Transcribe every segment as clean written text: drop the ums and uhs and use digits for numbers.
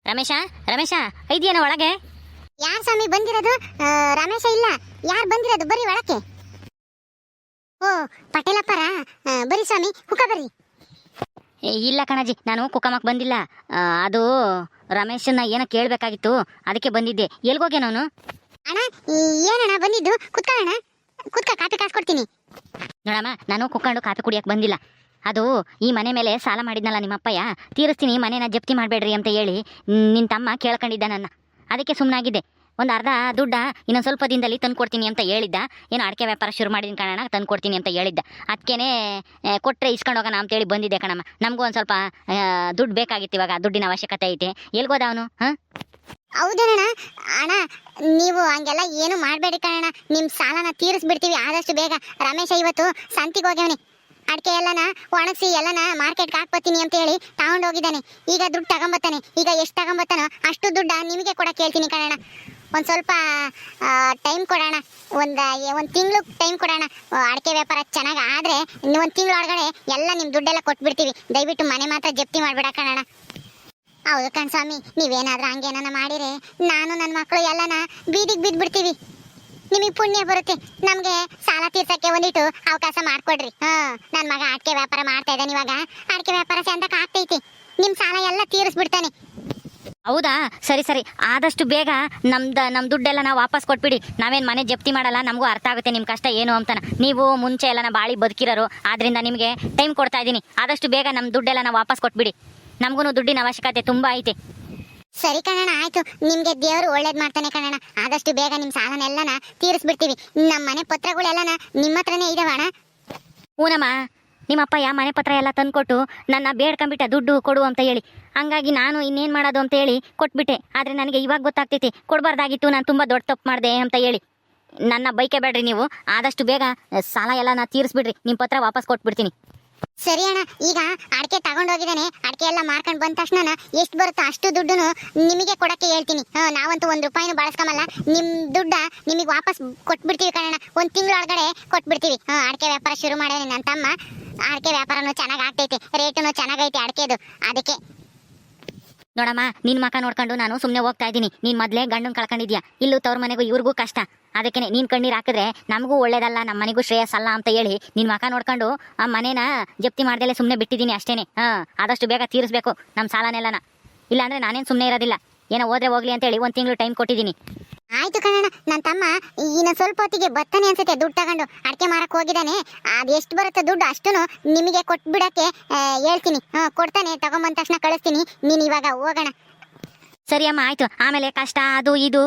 ರಮೇಶ ರಮೇಶ ಇದೆಯೇನೋ ಒಳಗೆ? ಯಾರ್ ಸ್ವಾಮಿ ಬಂದಿರೋದು? ರಮೇಶ ಇಲ್ಲ, ಯಾರು ಬಂದಿರೋದು? ಬರ್ರಿ ಒಳಕ್ಕೆ. ಓ ಪಟೇಲಪ್ಪರ, ಬರಿ ಸ್ವಾಮಿ, ಹುಕ್ಕ ಬರ್ರಿ. ಇಲ್ಲ ಕಣಜಿ, ನಾನು ಕುಕ್ಕಮಕ್ಕೆ ಬಂದಿಲ್ಲ. ಅದು ರಮೇಶನ್ನ ಏನೋ ಕೇಳಬೇಕಾಗಿತ್ತು, ಅದಕ್ಕೆ ಬಂದಿದ್ದೆ. ಎಲ್ಗೋಗ್ಯಾನವನು? ಅಣ್ಣ ಏನಣ್ಣ ಬಂದಿದ್ದು? ಕುತ್ಕೊಳ್ಳೋಣ, ಕುತ್ಕ, ಕಾಪಿ ಕಾಸ್ಕೊಡ್ತೀನಿ. ನೋಡಮ್ಮ, ನಾನು ಕುಕ್ಕೊಂಡು ಕಾಪಿ ಕುಡಿಯಕ್ಕೆ ಬಂದಿಲ್ಲ. ಅದು ಈ ಮನೆ ಮೇಲೆ ಸಾಲ ಮಾಡಿದ್ನಲ್ಲ ನಿಮ್ಮಪ್ಪಯ್ಯ, ತೀರಿಸ್ತೀನಿ, ಮನೇನ ಜಪ್ತಿ ಮಾಡಬೇಡ್ರಿ ಅಂತ ಹೇಳಿ ನಿನ್ನ ತಮ್ಮ ಕೇಳ್ಕೊಂಡಿದ್ದ ನನ್ನ. ಅದಕ್ಕೆ ಸುಮ್ಮನಾಗಿದ್ದೆ. ಒಂದು ಅರ್ಧ ದುಡ್ಡ ಇನ್ನೊಂದು ಸ್ವಲ್ಪ ದಿನದಲ್ಲಿ ತಂದು ಕೊಡ್ತೀನಿ ಅಂತ ಹೇಳಿದ್ದ. ಏನೋ ಅಡಿಕೆ ವ್ಯಾಪಾರ ಶುರು ಮಾಡಿದ್ದೀನಿ ಕಣಣ್ಣ, ತಂದು ಕೊಡ್ತೀನಿ ಅಂತ ಹೇಳಿದ್ದ. ಅದಕ್ಕೇ ಕೊಟ್ಟರೆ ಇಸ್ಕೊಂಡು ಹೋಗೋಣ ಅಂತೇಳಿ ಬಂದಿದ್ದೆ ಕಣಮ್ಮ. ನಮಗೂ ಒಂದು ಸ್ವಲ್ಪ ದುಡ್ಡು ಬೇಕಾಗಿತ್ತು, ಇವಾಗ ದುಡ್ಡಿನ ಅವಶ್ಯಕತೆ ಐತೆ. ಎಲ್ಗೋದ ಅವನು? ಹಾಂ ಹೌದಣ್ಣ. ಅಣ್ಣ ನೀವು ಹಂಗೆಲ್ಲ ಏನು ಮಾಡಬೇಡಿ ಕಣಣ್ಣ, ನಿಮ್ಮ ಸಾಲನ ತೀರಿಸ್ಬಿಡ್ತೀವಿ ಆದಷ್ಟು ಬೇಗ. ರಮೇಶ ಇವತ್ತು ಸಂತಿಗೆ ಹೋಗ್ಯವನಿ, ಅಡಿಕೆ ಎಲ್ಲನ ಒಣಗಿಸಿ ಎಲ್ಲನ ಮಾರ್ಕೆಟ್ಗೆ ಹಾಕ್ಬತ್ತೀನಿ ಅಂತ ಹೇಳಿ ತಗೊಂಡೋಗಿದ್ದಾನೆ. ಈಗ ದುಡ್ಡು ತಗೊಂಬತ್ತಾನೆ. ಈಗ ಎಷ್ಟು ತಗೊಂಬತ್ತಾನೋ ಅಷ್ಟು ದುಡ್ಡ ನಿಮಗೆ ಕೊಡಕ್ಕೆ ಹೇಳ್ತೀನಿ ಕಣಣ್ಣ. ಒಂದು ಸ್ವಲ್ಪ ಟೈಮ್ ಕೊಡೋಣ, ಒಂದು ತಿಂಗಳು ಟೈಮ್ ಕೊಡೋಣ. ಅಡಿಕೆ ವ್ಯಾಪಾರ ಚೆನ್ನಾಗಿ ಆದರೆ ಒಂದು ತಿಂಗಳೊಳಗಡೆ ಎಲ್ಲ ನಿಮ್ಮ ದುಡ್ಡೆಲ್ಲ ಕೊಟ್ಬಿಡ್ತೀವಿ. ದಯವಿಟ್ಟು ಮನೆ ಮಾತ್ರ ಜಪ್ತಿ ಮಾಡಿಬಿಡ ಕಣಣ್ಣ. ಹೌದು ಕಣ್ ಸ್ವಾಮಿ, ನೀವೇನಾದ್ರೂ ಹಂಗೇನ ಮಾಡಿರೆ ನಾನು ನನ್ನ ಮಕ್ಕಳು ಎಲ್ಲನ ಬೀದಿಗೆ ಬಿದ್ದುಬಿಡ್ತೀವಿ. ನಿಮಗೆ ಪುಣ್ಯ ಬರುತ್ತೆ, ನಮಗೆ ಸಾಲ ತೀರ್ಸಕ್ಕೆ ಒಂದಿಟ್ಟು ಅವಕಾಶ ಮಾಡಿಕೊಡ್ರಿ. ನನ್ನ ಮಗ ಅಡಿಕೆ ವ್ಯಾಪಾರ ಮಾಡ್ತಾ ಇದ್ದಾನೆ, ಇವಾಗ ಅಡಿಕೆ ವ್ಯಾಪಾರ ಚಂದಕ್ಕೆ ಆಗ್ತೈತಿ. ನಿಮ್ಮ ಸಾಲ ಎಲ್ಲ ತೀರಿಸ್ಬಿಡ್ತಾನೆ. ಹೌದಾ? ಸರಿ ಸರಿ, ಆದಷ್ಟು ಬೇಗ ನಮ್ಮ ದುಡ್ಡೆಲ್ಲ ನಾವು ವಾಪಸ್ ಕೊಟ್ಬಿಡಿ. ನಾವೇನು ಮನೆ ಜಪ್ತಿ ಮಾಡಲ್ಲ, ನಮಗೂ ಅರ್ಥ ಆಗುತ್ತೆ ನಿಮ್ಮ ಕಷ್ಟ ಏನು ಅಂತನ. ನೀವು ಮುಂಚೆ ಎಲ್ಲ ಬಾಳಿ ಬದುಕಿರೋರು, ಆದ್ರಿಂದ ನಿಮಗೆ ಟೈಮ್ ಕೊಡ್ತಾ ಇದ್ದೀನಿ. ಆದಷ್ಟು ಬೇಗ ನಮ್ಮ ದುಡ್ಡೆಲ್ಲ ನಾವು ವಾಪಸ್ ಕೊಟ್ಬಿಡಿ. ನಮಗೂ ದುಡ್ಡಿನ ಅವಶ್ಯಕತೆ ತುಂಬ ಐತೆ. ಸರಿ ಕಣಣ್ಣ, ಆಯ್ತು. ನಿಮ್ಗೆ ದೇವರು ಒಳ್ಳೇದ್ ಮಾಡ್ತಾನೆ ಕಣಣ್ಣ. ಆದಷ್ಟು ಬೇಗ ನಿಮ್ಮ ಸಾಲನೆಲ್ಲನ ತೀರಿಸ್ಬಿಡ್ತೀವಿ. ನಮ್ಮ ಮನೆ ಪತ್ರಗಳೆಲ್ಲನ ನಿಮ್ಮ ಹತ್ರನೇ ಇದಾವಣ್ಣ. ಹೂನಮ್ಮ, ನಿಮ್ಮಪ್ಪ ಮನೆ ಪತ್ರ ಎಲ್ಲ ತಂದುಕೊಟ್ಟು ನನ್ನ ಬೇಡ್ಕೊಂಬಿಟ್ಟ ದುಡ್ಡು ಕೊಡು ಅಂತ ಹೇಳಿ. ಹಂಗಾಗಿ ನಾನು ಇನ್ನೇನು ಮಾಡೋದು ಅಂತ ಹೇಳಿ ಕೊಟ್ಬಿಟ್ಟೆ. ಆದರೆ ನನಗೆ ಇವಾಗ ಗೊತ್ತಾಗ್ತೈತಿ, ಕೊಡಬಾರ್ದಾಗಿತ್ತು, ನಾನು ತುಂಬ ದೊಡ್ಡ ತಪ್ಪು ಮಾಡಿದೆ ಅಂತ ಹೇಳಿ. ನನ್ನ ಬೈಕೆ ಬೇಡ್ರಿ ನೀವು. ಆದಷ್ಟು ಬೇಗ ಸಾಲ ಎಲ್ಲ ತೀರಿಸ್ಬಿಡ್ರಿ, ನಿಮ್ಮ ಪತ್ರ ವಾಪಸ್ ಕೊಟ್ಬಿಡ್ತೀನಿ. ಸರಿ ಅಣ್ಣ, ಈಗ ಅಡಿಕೆ ತಗೊಂಡೋಗಿದ್ದಾನೆ. ಅಡಿಕೆ ಎಲ್ಲ ಮಾರ್ಕೊಂಡು ಬಂದ ತಕ್ಷಣ ಎಷ್ಟು ಬರುತ್ತೋ ಅಷ್ಟು ದುಡ್ಡು ನಿಮಗೆ ಕೊಡಕ್ಕೆ ಹೇಳ್ತೀನಿ. ನಾವಂತೂ ಒಂದು ರೂಪಾಯಿನೂ ಬಳಸ್ಕೊಂಬಲ್ಲ. ನಿಮ್ಮ ದುಡ್ಡ ನಿಮಗೆ ವಾಪಸ್ ಕೊಟ್ಬಿಡ್ತೀವಿ ಕಣಣ್ಣ. ಒಂದು ತಿಂಗಳೊಳಗಡೆ ಕೊಟ್ಬಿಡ್ತೀವಿ. ಅಡಿಕೆ ವ್ಯಾಪಾರ ಶುರು ಮಾಡೇನೆ ನನ್ನ ತಮ್ಮ. ಅಡಿಕೆ ವ್ಯಾಪಾರನೂ ಚೆನ್ನಾಗಿ ಆಗ್ತೈತೆ, ರೇಟುನು ಚೆನ್ನಾಗೈತೆ ಅಡಿಕೆದು. ಅದಕ್ಕೆ ನೋಡಮ್ಮ, ನಿನ್ನ ಮಕ್ಕ ನೋಡ್ಕೊಂಡು ನಾನು ಸುಮ್ಮನೆ ಹೋಗ್ತಾ ಇದ್ದೀನಿ. ನೀನು ಮೊದಲೇ ಗಂಡನ ಕಳ್ಕೊಂಡಿದ್ಯಾ. ಇಲ್ಲೂ ತವ್ರ ಮನೆಗೂ ಇವ್ರಿಗೂ ಕಷ್ಟ. ಅದಕ್ಕೆ ನೀನು ಕಣ್ಣೀರು ಹಾಕಿದ್ರೆ ನಮಗೂ ಒಳ್ಳೇದಲ್ಲ, ನಮ್ಮ ಮನೆಗೂ ಶ್ರೇಯಸ್ಸಲ್ಲ ಅಂತ ಹೇಳಿ ನಿನ್ನ ಮಕ್ಕ ನೋಡ್ಕೊಂಡು ಆ ಮನೇನ ಜಪ್ತಿ ಮಾಡ್ದಲೇ ಸುಮ್ಮನೆ ಬಿಟ್ಟಿದ್ದೀನಿ ಅಷ್ಟೇನೆ. ಆದಷ್ಟು ಬೇಗ ತೀರಿಸ್ಬೇಕು ನಮ್ಮ ಸಾಲನೆಲ್ಲನ. ಇಲ್ಲಾಂದರೆ ನಾನೇನು ಸುಮ್ಮನೆ ಇರೋದಿಲ್ಲ. ಏನೋ ಹೋದ್ರೆ ಹೋಗ್ಲಿ ಅಂತೇಳಿ ಒಂದು ತಿಂಗಳು ಟೈಮ್ ಕೊಟ್ಟಿದ್ದೀನಿ. ಆಯ್ತು ಕಣಣ್ಣ, ನನ್ನ ತಮ್ಮ ಇನ್ನು ಸ್ವಲ್ಪ ಹೊತ್ತಿಗೆ ಬರ್ತಾನೆ ಅನ್ಸುತ್ತೆ. ದುಡ್ಡು ತಗೊಂಡು ಅಡಿಕೆ ಮಾರಕ್ಕೆ ಹೋಗಿದ್ದಾನೆ. ಅದು ಎಷ್ಟು ಬರುತ್ತೆ ದುಡ್ಡು ಅಷ್ಟು ನಿಮಗೆ ಕೊಟ್ಬಿಡಕ್ಕೆ ಹೇಳ್ತೀನಿ. ಕೊಡ್ತಾನೆ, ತಗೊಂಬಂದ ತಕ್ಷಣ ಕಳಿಸ್ತೀನಿ. ನೀನು ಇವಾಗ ಹೋಗೋಣ. ಸರಿ ಅಮ್ಮ, ಆಯಿತು. ಆಮೇಲೆ ಕಷ್ಟ ಅದು ಇದು,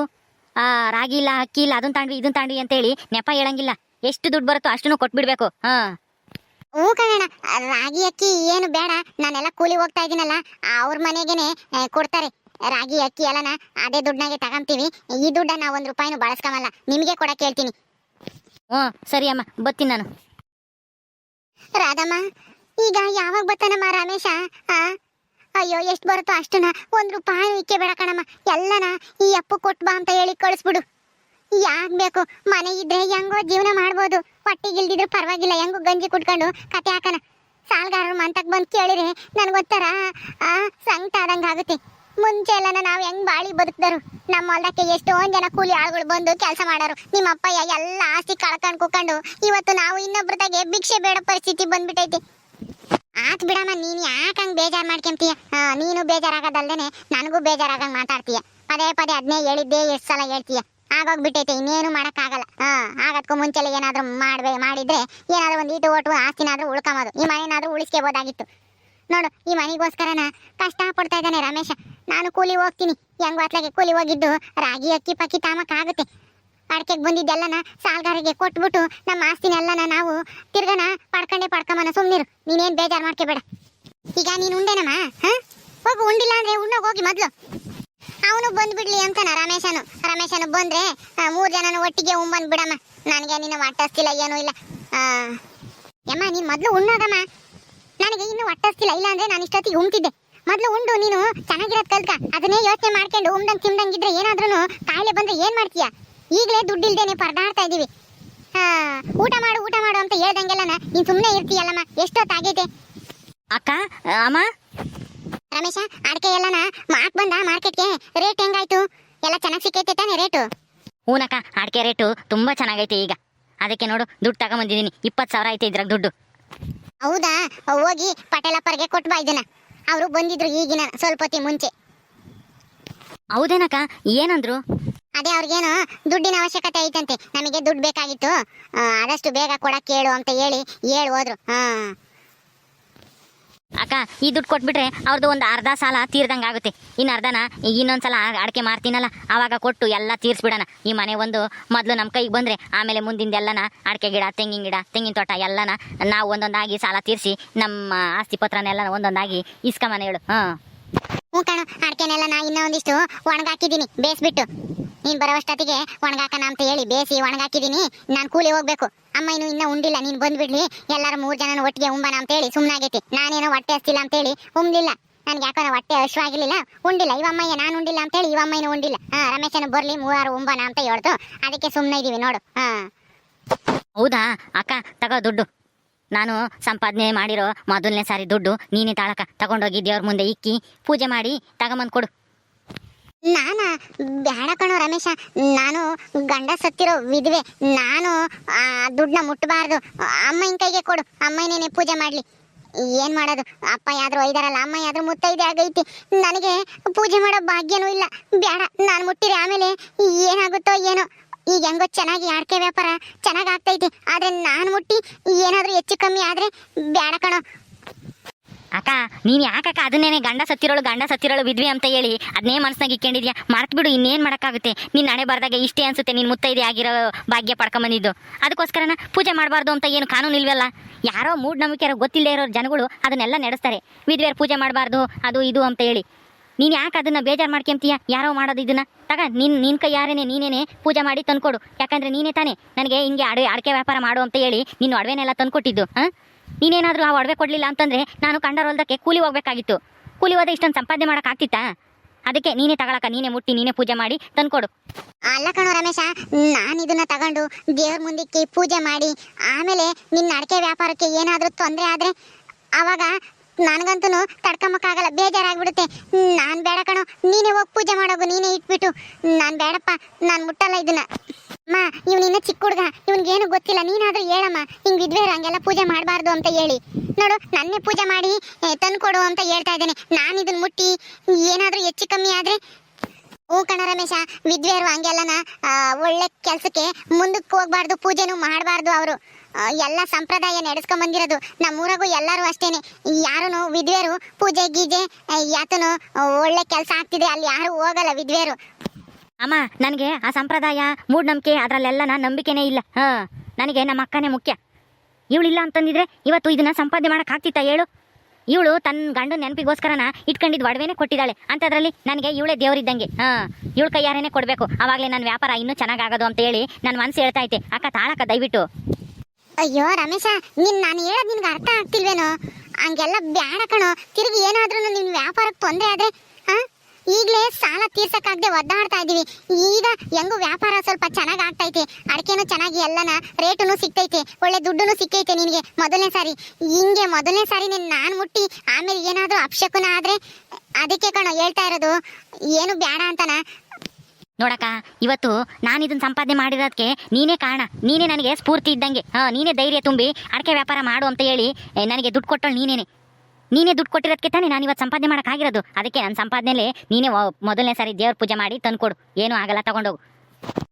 ರಾಗಿ ಇಲ್ಲ, ಅಕ್ಕಿ ಇಲ್ಲ, ಅದನ್ನ ತಾಂಡ್ವಿ ಇದನ್ನ ತಾಂಡ್ವಿ ಅಂತೇಳಿ ನೆಪ ಹೇಳಂಗಿಲ್ಲ. ಎಷ್ಟು ದುಡ್ಡು ಬರುತ್ತೋ ಅಷ್ಟು ಕೊಟ್ಬಿಡ್ಬೇಕು. ಹ್ಞೂ ಕಣಣ್ಣ, ರಾಗಿ ಅಕ್ಕಿ ಏನು ಬೇಡ. ನಾನೆಲ್ಲ ಕೂಲಿ ಹೋಗ್ತಾ ಇದ್ದೀನಲ್ಲ, ಅವ್ರ ಮನೆಗೇನೆ ಕೊಡ್ತಾರೆ. ರಾಗಿ ಅಕ್ಕಿ ಎಲ್ಲನ ಅದೇ ದುಡ್ಡನಾಗೆ ತಗೊಂತೀವಿ. ಈ ದುಡ್ಡ ನಾವು ಒಂದು ರೂಪಾಯಿನೂ ಬಳಸ್ಕೊಂಬಲ್ಲ, ನಿಮಗೆ ಕೊಡಕ್ಕೆ ಹೇಳ್ತೀನಿ. ಹ್ಞೂ ಸರಿ ಅಮ್ಮ, ಬರ್ತೀನಿ ನಾನು. ರಾಧಮ್ಮ, ಈಗ ಯಾವಾಗ ಬರ್ತಾನಮ್ಮ ರಮೇಶ? ಅಯ್ಯೋ, ಎಷ್ಟು ಬರುತ್ತೋ ಅಷ್ಟನ್ನ ಒಂದು ರೂಪಾಯಿ ಇಕ್ಕೆ ಬೇಡ ಕಣಮ್ಮ. ಎಲ್ಲನ ಈ ಅಪ್ಪು ಕೊಟ್ಟು ಬಾ ಅಂತ ಹೇಳಿ ಕಳಿಸ್ಬಿಡು. ಯಾಕೆ ಬೇಕು? ಮನೆ ಇದ್ರೆ ಹೆಂಗೋ ಜೀವನ ಮಾಡ್ಬೋದು. ಹೊಟ್ಟಿಗಿಲ್ದಿದ್ರು ಪರವಾಗಿಲ್ಲ, ಹೆಂಗೋ ಗಂಜಿ ಕುಟ್ಕೊಂಡು ಕತೆ ಹಾಕೋಣ. ಸಾಲಗಾರರು ಮಂತಕ್ಕೆ ಬಂದು ಕೇಳಿದ್ರೆ ನನಗೊಂಥರ ಸಂಕಟ ಆದಂಗೆ ಆಗುತ್ತೆ. ಮುಂಚೆ ಎಲ್ಲ ನಾವು ಹೆಂಗ್ ಬಾಳಿ ಬದುಕಿದರು. ನಮ್ಮ ಹೊಲಕ್ಕೆ ಎಷ್ಟೊಂದು ಜನ ಕೂಲಿ ಆಳುಗಳು ಬಂದು ಕೆಲಸ ಮಾಡೋರು. ನಿಮ್ಮ ಅಪ್ಪಯ್ಯ ಎಲ್ಲ ಆಸ್ತಿ ಕಳ್ಕೊಂಡು ಕುಕೊಂಡು ಇವತ್ತು ನಾವು ಇನ್ನೊಬ್ರದಾಗೆ ಭಿಕ್ಷೆ ಬೇಡ ಪರಿಸ್ಥಿತಿ ಬಂದ್ಬಿಟ್ಟೈತಿ. ಆತ್ ಬಿಡಮ್ಮ, ನೀನು ಯಾಕಂಗೆ ಬೇಜಾರು ಮಾಡ್ಕೊಂತೀಯ? ನೀನು ಬೇಜಾರಾಗೋದಲ್ದೇನೆ ನನಗೂ ಬೇಜಾರಾಗಂಗೆ ಮಾತಾಡ್ತೀಯ. ಪದೇ ಪದೇ ಅದನ್ನೇ ಹೇಳಿದ್ದೆ, ಎಷ್ಟು ಸಲ ಹೇಳ್ತೀಯ. ಆಗೋಗ್ಬಿಟ್ಟೈತೆ, ಇನ್ನೇನು ಮಾಡೋಕ್ಕಾಗಲ್ಲ. ಆಗೋದಕ್ಕೂ ಮುಂಚೆಲ್ಲ ಏನಾದರೂ ಮಾಡಿದ್ರೆ ಏನಾದರೂ ಒಂದು ಈಟು ಓಟು ಆಸ್ತಿನಾದರೂ ಉಳ್ಕೊಂಬೋದು. ಈ ಮನೆನಾದರೂ ಉಳಿಸ್ಕೋಬೋದಾಗಿತ್ತು. ನೋಡು, ಈ ಮನೆಗೋಸ್ಕರನ ಕಷ್ಟ ಪಡ್ತಾ ಇದ್ದಾನೆ ರಮೇಶ. ನಾನು ಕೂಲಿ ಹೋಗ್ತೀನಿ. ಹೆಂಗೋ ಅತ್ಲಾಗೆ ಕೂಲಿ ಹೋಗಿದ್ದು ರಾಗಿ ಅಕ್ಕಿ ಪಕ್ಕಿ ತಾಮಕ್ಕಾಗುತ್ತೆ. ಅಡಿಕೆಗೆ ಬಂದಿದ್ದೆಲ್ಲನ ಸಾಲ್ಗಾರಿಗೆ ಕೊಟ್ಬಿಟ್ಟು ನಮ್ಮ ಆಸ್ತಿನೆಲ್ಲನ ನಾವು ತಿರ್ಗನ ಪಡ್ಕೊಂಬನ. ಸುಮ್ಮನಿರು, ನೀನೇನು ಬೇಜಾರು ಮಾಡ್ಕೋಬೇಡ. ಈಗ ನೀನು ಉಂಡೆನಮ್ಮ? ಹೋಗು, ಉಂಡಿಲ್ಲ ಅಂದರೆ ಉಣ್ಣೋಗಿ ಹೋಗಿ ಮೊದಲು. ಅವನು ಬಂದ್ಬಿಡ್ಲಿ ಅಂತಾನ ರಮೇಶನು ಬಂದರೆ 3 ಜನನು ಒಟ್ಟಿಗೆ ಉಂಬಂದ್ಬಿಡಮ್ಮ. ನನಗೆ ನಿನ್ನ ಹೊಟ್ಟಸ್ತಿಲ್ಲ, ಏನೂ ಇಲ್ಲ. ಯಮ್ಮ, ನೀನು ಮೊದಲು ಉಣ್ಣೋಗಮ್ಮ. ನನಗೆ ಇನ್ನೂ ಹೊಟ್ಟಸ್ತಿಲ್ಲ, ಇಲ್ಲ ಅಂದರೆ ನಾನು ಇಷ್ಟೊತ್ತಿಗೆ ಉಣ್ತಿದ್ದೆ. ಮೊದಲು ಉಂಡು, ನೀನು ಚೆನ್ನಾಗಿರೋದು ಕಲ್ತ್ಕ. ಅದನ್ನೇ ಯೋಚನೆ ಮಾಡ್ಕೊಂಡು ಉಂಡಂಗೆ ತಿಂದಂಗಿದ್ರೆ ಏನಾದ್ರೂ ಕಾಯಿಲೆ ಬಂದರೆ ಏನು ಮಾಡ್ತೀಯ? ಈಗಲೇ ದುಡ್ಡಿಲ್ದೇನೆ ಪರದಾಡ್ತಾ ಇದ್ದೀವಿ. ಊಟ ಮಾಡು ಅಂತ ಹೇಳ್ದಂಗೆಲ್ಲನ ನೀನು ಸುಮ್ಮನೆ ಇರ್ತೀಯಲ್ಲಮ್ಮ. ಎಷ್ಟೊತ್ತಾಗೈತೆ? ಅಕ್ಕ, ಅಮ್ಮ, ರಮೇಶ ಅಡಿಕೆ ಎಲ್ಲನ ಮಾಕ್ ಬಂದ ಮಾರ್ಕೆಟ್ಗೆ, ರೇಟ್ ಹೆಂಗಾಯ್ತು? ಎಲ್ಲ ಚೆನ್ನಾಗಿ ಸಿಕ್ಕೈತೆ ತಾನೆ ರೇಟು? ಹೂನಕ್ಕ, ಅಡಿಕೆ ರೇಟು ತುಂಬಾ ಚೆನ್ನಾಗೈತೆ ಈಗ. ಅದಕ್ಕೆ ನೋಡು ದುಡ್ಡು ತಗೊಂಬಂದಿದ್ದೀನಿ. 20,000 ಐತೆ ಇದ್ರಾಗ ದುಡ್ಡು. ಹೌದಾ? ಹೋಗಿ ಪಟೇಲಪ್ಪರಿಗೆ ಕೊಟ್ಟು ಬಾ ಇದನ್ನ. ಅವರು ಬಂದಿದ್ರು ಈಗಿನ ಸ್ವಲ್ಪ ಹೊತ್ತಿಗೆ ಮುಂಚೆ. ಹೌದೇನಕ್ಕ, ಏನಂದ್ರು? ಅದೇ ಅವ್ರಿಗೇನು ದುಡ್ಡಿನ ಅವಶ್ಯಕತೆ ಐತಂತೆ, ನಮಗೆ ದುಡ್ಡು ಬೇಕಾಗಿತ್ತು, ಆದಷ್ಟು ಬೇಗ ಕೊಡಕ್ಕೆ ಹೇಳು ಅಂತ ಹೇಳಿ ಹೋದ್ರು. ಅಕ್ಕ, ಈ ದುಡ್ಡು ಕೊಟ್ಬಿಟ್ರೆ ಅವ್ರದ್ದು ಒಂದು ಅರ್ಧ ಸಾಲ ತೀರ್ದಂಗೆ ಆಗುತ್ತೆ. ಇನ್ನು ಅರ್ಧನ ಇನ್ನೊಂದ್ಸಲ ಅಡಿಕೆ ಮಾರ್ತೀನಲ್ಲ ಆವಾಗ ಕೊಟ್ಟು ಎಲ್ಲ ತೀರ್ಸ್ಬಿಡೋಣ. ಈ ಮನೆ ಒಂದು ಮೊದಲು ನಮ್ಮ ಕೈಗೆ ಬಂದರೆ ಆಮೇಲೆ ಮುಂದಿಂದೆಲ್ಲನ ಅಡಿಕೆ ಗಿಡ, ತೆಂಗಿನ ಗಿಡ, ತೆಂಗಿನ ತೋಟ ಎಲ್ಲನ ನಾವು ಒಂದೊಂದಾಗಿ ಸಾಲ ತೀರಿಸಿ ನಮ್ಮ ಆಸ್ತಿ ಪತ್ರನೆಲ್ಲ ಒಂದೊಂದಾಗಿ ಇಸ್ಕೊಂಬನೆ ಹೇಳು. ಹ್ಞೂ ಕಣೋ, ಅಡಿಕೆನೆಲ್ಲ ನಾ ಇನ್ನೂ ಒಂದಿಷ್ಟು ಒಣಗಾಕಿದ್ದೀನಿ ಬೇಯಿಸ್ಬಿಟ್ಟು. ನೀನು ಬರೋವಷ್ಟೊತ್ತಿಗೆ ಒಣಗಾಕನ ಅಂತ ಹೇಳಿ ಬೇಯಿಸಿ ಒಣಗಾಕಿದ್ದೀನಿ. ನಾನು ಕೂಲಿ ಹೋಗ್ಬೇಕು. ಅಮ್ಮ ಇನ್ನೂ ಉಂಡಿಲ್ಲ, ನೀನು ಬಂದ್ಬಿಡ್ಲಿ, ಎಲ್ಲರೂ 3 ಜನನ ಒಟ್ಟಿಗೆ ಉಂಬನ ಅಂತ ಹೇಳಿ ಸುಮ್ಮನಾಗೈತಿ. ನಾನೇನೋ ಹೊಟ್ಟೆ ಹಸ್ತಿಲ್ಲ ಅಂತ ಹೇಳಿ ಉಂಬ್ಲಿಲ್ಲ. ನನ್ಗೆ ಯಾಕೋ ಹೊಟ್ಟೆ ಹಶ್ವಾಗಿರ್ಲಿಲ್ಲ, ಉಂಡಿಲ್ಲ. ಇವಮ್ಮಯ್ಯ ನಾನು ಉಂಡಿಲ್ಲ ಅಂತ ಹೇಳಿ ಇವಮ್ಮಯ್ಯನೂ ಉಂಡಿಲ್ಲ. ರಮೇಶನ ಬರ್ಲಿ 3 ಉಂಬನ ಅಂತ ಹೇಳ್ತು, ಅದಕ್ಕೆ ಸುಮ್ಮನೆ ಇದೀವಿ ನೋಡು. ಹೌದಾ ಅಕ್ಕ, ತಗೋ ದುಡ್ಡು. ನಾನು ಸಂಪಾದನೆ ಮಾಡಿರೋ ಮೊದಲನೇ ಸಾರಿ ದುಡ್ಡು ನೀನೇ ತಾಳಕ. ತಗೊಂಡೋಗಿ ದೇವ್ರ ಮುಂದೆ ಇಕ್ಕಿ ಪೂಜೆ ಮಾಡಿ ತಗೊಂಬಂದು ಕೊಡು. ನಾನ ಬೇಡ ಕಣೋ ರಮೇಶ, ನಾನು ಗಂಡ ಸತ್ತಿರೋ ವಿಧವೆ, ನಾನು ಆ ದುಡ್ಡನ್ನ ಮುಟ್ಟಬಾರ್ದು. ಅಮ್ಮನ ಕೈಗೆ ಕೊಡು, ಅಮ್ಮನೇನೆ ಪೂಜೆ ಮಾಡ್ಲಿ. ಏನ್ ಮಾಡೋದು, ಅಪ್ಪ ಯಾದ್ರು ಒಯ್ದಾರಲ್ಲ, ಅಮ್ಮ ಯಾದ್ರು ಮುತ್ತೈದೆ ಆಗೈತಿ. ನನಗೆ ಪೂಜೆ ಮಾಡೋ ಭಾಗ್ಯನೂ ಇಲ್ಲ. ಬೇಡ, ನಾನು ಮುಟ್ಟಿರಿ ಆಮೇಲೆ ಏನಾಗುತ್ತೋ ಏನೋ. ಈಗ ಹೆಂಗೋ ಚೆನ್ನಾಗಿ ಅಡಿಕೆ ವ್ಯಾಪಾರ ಚೆನ್ನಾಗಿ ಆಗ್ತೈತಿ, ಆದ್ರೆ ನಾನು ಮುಟ್ಟಿ ಏನಾದ್ರೂ ಹೆಚ್ಚು ಕಮ್ಮಿ ಆದ್ರೆ ಬೇಡ ಕಣೋ. ಅಕ್ಕ, ನೀನು ಯಾಕಕ್ಕ ಅದನ್ನೇನೆ ಗಂಡ ಸತ್ತಿರೋಳು ವಿದ್ವೆ ಅಂತ ಹೇಳಿ ಅದನ್ನೇ ಮನಸ್ನಾಗ ಇಕ್ಕೊಂಡಿದ್ಯಾ? ಮರ್ತು ಬಿಡು, ಇನ್ನೇನು ಮಾಡೋಕ್ಕಾಗುತ್ತೆ. ನಿನ್ನ ಹಣೆ ಬರ್ದಾಗ ಇಷ್ಟೇ ಅನ್ಸುತ್ತೆ, ನೀನು ಮುತ್ತೈದೆ ಆಗಿರೋ ಭಾಗ್ಯ ಪಡ್ಕೊಂಬಂದಿದ್ದು. ಅದಕ್ಕೋಸ್ಕರನ ಪೂಜೆ ಮಾಡಬಾರ್ದು ಅಂತ ಏನು ಕಾನೂನು ಇಲ್ವಲ್ಲ? ಯಾರೋ ಮೂಢನಂಬಿಕೆ ಗೊತ್ತಿಲ್ಲದೆ ಇರೋ ಜನಗಳು ಅದನ್ನೆಲ್ಲ ನಡೆಸ್ತಾರೆ. ವಿದ್ವೆಯರು ಪೂಜೆ ಮಾಡಬಾರ್ದು ಅದು ಇದು ಅಂತ ಹೇಳಿ. ನೀನು ಯಾಕೆ ಅದನ್ನು ಬೇಜಾರು ಮಾಡ್ಕೊಂತೀಯ? ಯಾರೋ ಮಾಡೋದು ಇದನ್ನ ತಗ, ನಿನ್ನ ಕೈ ಯಾರೇನೆ ನೀನೇನೆ ಪೂಜೆ ಮಾಡಿ ತಂದ್ಕೊಡು. ಯಾಕಂದರೆ ನೀನೇ ತಾನೇ ನನಗೆ ಹಿಂಗೆ ಅಡಿಕೆ ವ್ಯಾಪಾರ ಮಾಡು ಅಂತ ಹೇಳಿ ನಿನ್ನ ಒಡವೆನೆಲ್ಲ ತಂದ್ಕೊಟ್ಟಿದ್ದು. ನೀನೇನಾದರೂ ಆ ಒಡವೆ ಕೊಡಲಿಲ್ಲ ಅಂತಂದರೆ ನಾನು ಕಂಡರೊಲ್ದಕ್ಕೆ ಕೂಲಿ ಹೋಗ್ಬೇಕಾಗಿತ್ತು. ಕೂಲಿ ಹೋದ ಇಷ್ಟೊಂದು ಸಂಪಾದನೆ ಮಾಡೋಕ್ಕಾಗ್ತಿತ್ತಾ? ಅದಕ್ಕೆ ನೀನೇ ತಗೊಳಕ, ನೀನೇ ಮುಟ್ಟಿ ನೀನೇ ಪೂಜೆ ಮಾಡಿ ತಂದ್ಕೊಡು. ಅಲ್ಲ ಕಣೋ ರಮೇಶ, ನಾನು ಇದನ್ನ ತಗೊಂಡು ದೇವ್ರ ಮುಂದಕ್ಕೆ ಪೂಜೆ ಮಾಡಿ ಆಮೇಲೆ ನಿನ್ನ ಅಡಿಕೆ ವ್ಯಾಪಾರಕ್ಕೆ ಏನಾದರೂ ತೊಂದರೆ ಆದರೆ ಆವಾಗ ನನಗಂತೂ ತಡ್ಕೊಂಬಕ್ಕಾಗಲ್ಲ, ಬೇಜಾರಾಗ್ಬಿಡುತ್ತೆ. ನಾನು ಬೇಡ ಕಣೋ, ನೀನೇ ಹೋಗಿ ಪೂಜೆ ಮಾಡೋಗು, ನೀನೇ ಇಟ್ಬಿಟ್ಟು. ನಾನು ಬೇಡಪ್ಪ, ನಾನು ಮುಟ್ಟಲ್ಲ ಇದನ್ನ. ಅಮ್ಮ, ಇವನಿನ್ನ ಚಿಕ್ಕ ಹುಡುಗ, ಇವನಿಗೇನು ಗೊತ್ತಿಲ್ಲ. ನೀನಾದ್ರೂ ಹೇಳಮ್ಮ, ಹಿಂಗೆ ವಿದ್ವೆಯರು ಹಂಗೆಲ್ಲ ಪೂಜೆ ಮಾಡಬಾರ್ದು ಅಂತ ಹೇಳಿ. ನೋಡು, ನನ್ನೇ ಪೂಜೆ ಮಾಡಿ ತಂದ್ಕೊಡು ಅಂತ ಹೇಳ್ತಾ ಇದ್ದೇನೆ. ನಾನು ಇದನ್ನ ಮುಟ್ಟಿ ಏನಾದರೂ ಹೆಚ್ಚು ಕಮ್ಮಿ ಆದರೆ ಹ್ಞೂ ಕಣ ರಮೇಶ, ವಿದ್ವೆಯರು ಹಂಗೆಲ್ಲನ ಒಳ್ಳೆ ಕೆಲಸಕ್ಕೆ ಮುಂದಕ್ಕೆ ಹೋಗ್ಬಾರ್ದು, ಪೂಜೆನೂ ಮಾಡಬಾರ್ದು. ಅವರು ಎಲ್ಲ ಸಂಪ್ರದಾಯ ನಡೆಸ್ಕೊಂಬಂದಿರೋದು. ನಮ್ಮೂರಾಗೂ ಎಲ್ಲರೂ ಅಷ್ಟೇನೆ, ಯಾರೂ ವಿದ್ವೆಯರು ಪೂಜೆ ಗೀಜೆ ಯಾತನು ಒಳ್ಳೆ ಕೆಲಸ ಆಗ್ತಿದೆ ಅಲ್ಲಿ ಯಾರು ಹೋಗಲ್ಲ ವಿದ್ವೆಯರು. ಅಮ್ಮ, ನನಗೆ ಆ ಸಂಪ್ರದಾಯ ಮೂಢನಂಬಿಕೆ ಅದರಲ್ಲೆಲ್ಲ ನಂಬಿಕೆನೇ ಇಲ್ಲ. ನನಗೆ ನಮ್ಮ ಅಕ್ಕನೇ ಮುಖ್ಯ. ಇವಳಿಲ್ಲ ಅಂತಂದಿದ್ರೆ ಇವತ್ತು ಇದನ್ನ ಸಂಪಾದನೆ ಮಾಡೋಕ್ಕಾಗ್ತಿತ್ತಾ ಹೇಳು? ಇವಳು ತನ್ನ ಗಂಡು ನೆನಪಿಗೋಸ್ಕರನ ಇಟ್ಕೊಂಡಿದ್ದು ಒಡವೆನೇ ಕೊಟ್ಟಿದ್ದಾಳೆ. ಅಂಥದ್ರಲ್ಲಿ ನನಗೆ ಇವಳೇ ದೇವರಿದ್ದಂಗೆ. ಇವಳ ಕೈಯಾರೇನೆ ಕೊಡಬೇಕು, ಆವಾಗಲೇ ನನ್ನ ವ್ಯಾಪಾರ ಇನ್ನೂ ಚೆನ್ನಾಗಾಗೋದು ಅಂತ ಹೇಳಿ ನನ್ನ ಮನಸ್ಸು ಹೇಳ್ತಾ ಐತೆ. ಅಕ್ಕ ತಾಳಕ್ಕ ದಯವಿಟ್ಟು. ಅಯ್ಯೋ ರಮೇಶ, ನಾನು ಹೇಳೋದು ನಿನ್ಗೆ ಅರ್ಥ ಆಗ್ತಿಲ್ವೇನೋ? ಹಂಗೆಲ್ಲ ಬ್ಯಾಡ ಕಣೋ. ತಿರುಗಿ ಏನಾದ್ರೂ ನಿನ್ನ ವ್ಯಾಪಾರಕ್ಕೆ ತೊಂದರೆ ಆದ್ರೆ ಈಗಲೇ ಸಾಲ ತೀರ್ಸಕ್ಕಾಗದೆ ಒದ್ದಾಡ್ತಾ ಇದೀವಿ. ಈಗ ಹೆಂಗು ವ್ಯಾಪಾರ ಸ್ವಲ್ಪ ಚೆನ್ನಾಗಿ ಆಗ್ತೈತೆ, ಅಡಿಕೆನೂ ಚೆನ್ನಾಗಿ ಎಲ್ಲನ ರೇಟುನು ಸಿಗ್ತೈತೆ, ಒಳ್ಳೆ ದುಡ್ಡುನು ಸಿಕ್ಕೈತೆ ನಿನಗೆ. ಮೊದಲನೇ ಸಾರಿ ನಾನು ಮುಟ್ಟಿ ಆಮೇಲೆ ಏನಾದರೂ ಅಪಶಕುನ ಆದ್ರೆ ಅದಕ್ಕೆ ಕಣೋ ಹೇಳ್ತಾ ಇರೋದು, ಏನು ಬೇಡ ಅಂತನ. ನೋಡಕ್ಕ, ಇವತ್ತು ನಾನು ಇದನ್ನ ಸಂಪಾದನೆ ಮಾಡಿರೋದಕ್ಕೆ ನೀನೇ ಕಾರಣ. ನೀನೇ ನನಗೆ ಸ್ಫೂರ್ತಿ ಇದ್ದಂಗೆ. ನೀನೇ ಧೈರ್ಯ ತುಂಬಿ ಅಡಿಕೆ ವ್ಯಾಪಾರ ಮಾಡು ಅಂತ ಹೇಳಿ ನನಗೆ ದುಡ್ಡು ಕೊಟ್ಟಳು ನೀನೇ ದುಡ್ಡು ಕೊಟ್ಟಿರೋದಕ್ಕೆ ತಾನೇ ನಾನು ಇವತ್ತು ಸಂಪಾದನೆ ಮಾಡೋಕ್ಕಾಗಿರೋದು. ಅದಕ್ಕೆ ನನ್ನ ಸಂಪಾದನೆಯಲ್ಲಿ ನೀನೇ ಮೊದಲನೇ ಸಾರಿ ದೇವ್ರ ಪೂಜೆ ಮಾಡಿ ತಂದ್ಕೊಡು. ಏನೂ ಆಗಲ್ಲ, ತಗೊಂಡೋಗು.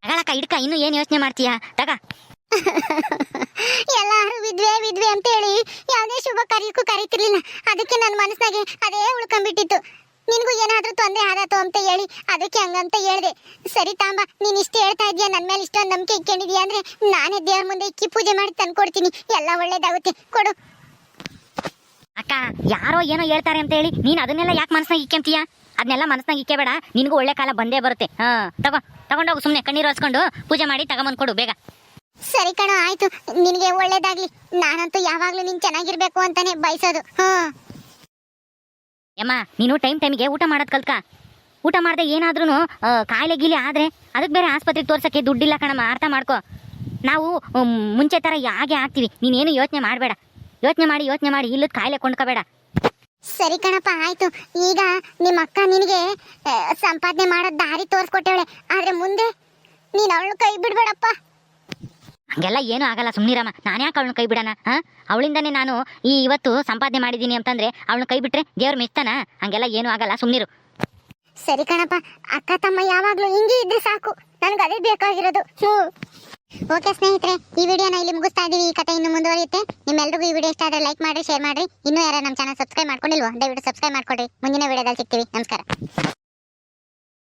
ತಗೊಳಕ್ಕ, ಇಡ್ಕ, ಇನ್ನೂ ಏನು ಯೋಚನೆ ಮಾಡ್ತೀಯಾ? ತಗ. ಎಲ್ಲಾರು ವಿದ್ವೆ ಅಂತ ಹೇಳಿ ಯಾವುದೇ ಶುಭ ಕಾರ್ಯಕ್ಕೂ ಕರೀತಿರ್ಲಿಲ್ಲ. ಅದಕ್ಕೆ ನನ್ನ ಮನಸ್ಸಿನಾಗೆ ಅದೇ ಉಳ್ಕೊಂಡ್ಬಿಟ್ಟಿತ್ತು. ನಿನಗೂ ಏನಾದರೂ ತೊಂದರೆ ಆದಾತು ಅಂತ ಹೇಳಿ ಅದಕ್ಕೆ ಹಂಗಂತ ಹೇಳಿದೆ. ಸರಿ ತಾಂಬ, ನೀನು ಇಷ್ಟು ಹೇಳ್ತಾ ಇದೀಯ, ನನ್ನ ಮೇಲೆ ಇಷ್ಟೊಂದು ನಂಬಿಕೆ ಇಟ್ಕೊಂಡಿದ್ಯಾ ಅಂದರೆ ನಾನೇ ದೇವ್ರ ಮುಂದೆ ಇಕ್ಕಿ ಪೂಜೆ ಮಾಡಿ ತಂದ್ಕೊಡ್ತೀನಿ, ಎಲ್ಲ ಒಳ್ಳೇದಾಗುತ್ತೆ, ಕೊಡು. ಅಕ್ಕ, ಯಾರೋ ಏನೋ ಹೇಳ್ತಾರೆ ಅಂತ ಹೇಳಿ ನೀನು ಅದನ್ನೆಲ್ಲ ಯಾಕೆ ಮನಸ್ನಾಗ ಇಕ್ಕೊಂತೀಯ? ಅದನ್ನೆಲ್ಲ ಮನಸ್ನಾಗ ಇಕ್ಕಬೇಡ, ನಿನಗೂ ಒಳ್ಳೆ ಕಾಲ ಬಂದೇ ಬರುತ್ತೆ. ತಗೊಂಡೋಗು, ಸುಮ್ಮನೆ ಕಣ್ಣೀರು ಹೊರ್ಸ್ಕೊಂಡು ಪೂಜೆ ಮಾಡಿ ತಗೊಂಬಂದು ಕೊಡು ಬೇಗ. ಸರಿ ಕಣೋ, ಆಯ್ತು, ನಿನಗೆ ಒಳ್ಳೇದಾಗ್ಲಿ. ನಾನಂತೂ ಯಾವಾಗಲೂ ನೀನು ಚೆನ್ನಾಗಿರ್ಬೇಕು ಅಂತಾನೆ ಬಯಸೋದು. ಯಮ್ಮ, ನೀನು ಟೈಮಿಗೆ ಊಟ ಮಾಡೋದು ಕಲ್ಕ. ಊಟ ಮಾಡದೆ ಏನಾದ್ರೂ ಕಾಯಿಲೆ ಗೀಲೆ ಆದರೆ ಅದಕ್ಕೆ ಬೇರೆ ಆಸ್ಪತ್ರೆಗೆ ತೋರ್ಸೋಕ್ಕೆ ದುಡ್ಡಿಲ್ಲ ಕಣಮ್ಮ, ಅರ್ಥ ಮಾಡ್ಕೊ. ನಾವು ಮುಂಚೆ ಥರ ಹಾಗೆ ಆಗ್ತೀವಿ. ನೀನೇನು ಯೋಚನೆ ಮಾಡಬೇಡ. ಯೋಚನೆ ಮಾಡಿ ಇಲ್ಲದ ಕಾಯಿಲೆ ಕೊಂಡ್ಕೋಬೇಡ. ಸರಿ ಕಣಪ್ಪ ಆಯ್ತು. ಈಗ ನಿಮ್ಮ ಅಕ್ಕ ನಿನಗೆ ಸಂಪಾದನೆ ಮಾಡೋ ದಾರಿ ತೋರಿಸ್ಕೊಟ್ಟವಳೆ, ಆದ್ರೆ ಮುಂದೆ ನೀನು ಅವಳು ಕೈ ಬಿಡ್ಬೇಡಪ್ಪ. ಹಂಗೆಲ್ಲ ಏನೂ ಆಗಲ್ಲ, ಸುಮ್ಮನಿರಮ್ಮ. ನಾನು ಯಾಕೆ ಅವಳನ್ನ ಕೈ ಬಿಡೋಣ? ಅವಳಿಂದನೇ ನಾನು ಇವತ್ತು ಸಂಪಾದನೆ ಮಾಡಿದ್ದೀನಿ ಅಂತಂದ್ರೆ ಅವಳನ್ನ ಕೈ ಬಿಟ್ರೆ ದೇವ್ರು ಮೆಚ್ತಾನ? ಹಂಗೆಲ್ಲ ಏನೂ ಆಗಲ್ಲ, ಸುಮ್ಮನಿರು. ಸರಿ ಕಣಪ್ಪ, ಅಕ್ಕ ತಮ್ಮ ಯಾವಾಗ್ಲೂ ಹಿಂಗೆ ಇದ್ರೆ ಸಾಕು, ನನಗೆ ಅದೇ ಬೇಕಾಗಿರೋದು. ಓಕೆ ಸ್ನೇಹಿತರೆ, ಈ ವಿಡಿಯೋನ ಇಲ್ಲಿ ಮುಗಿಸ್ತಾ ಇದೀವಿ. ಈ ಕಥೆ ಇನ್ನು ಮುಂದುವರಿಯುತ್ತೆ. ನಿಮ್ಮೆಲ್ರಿಗೂ ಈ ವಿಡಿಯೋ ಇಷ್ಟ ಆದರೆ ಲೈಕ್ ಮಾಡಿ, ಶೇರ್ ಮಾಡಿ. ಇನ್ನೂ ಯಾರು ನಮ್ಮ ಚಾನಲ್ ಸಬ್ಸ್ಕ್ರೈಬ್ ಮಾಡ್ಕೊಂಡಿಲ್ವೋ ದಯವಿಟ್ಟು ಸಬ್ಸ್ಕ್ರೈಬ್ ಮಾಡ್ಕೊಡ್ರಿ. ಮುಂದಿನ ವಿಡಿಯೋದಲ್ಲಿ ಸಿಗ್ತೀವಿ. ನಮಸ್ಕಾರ.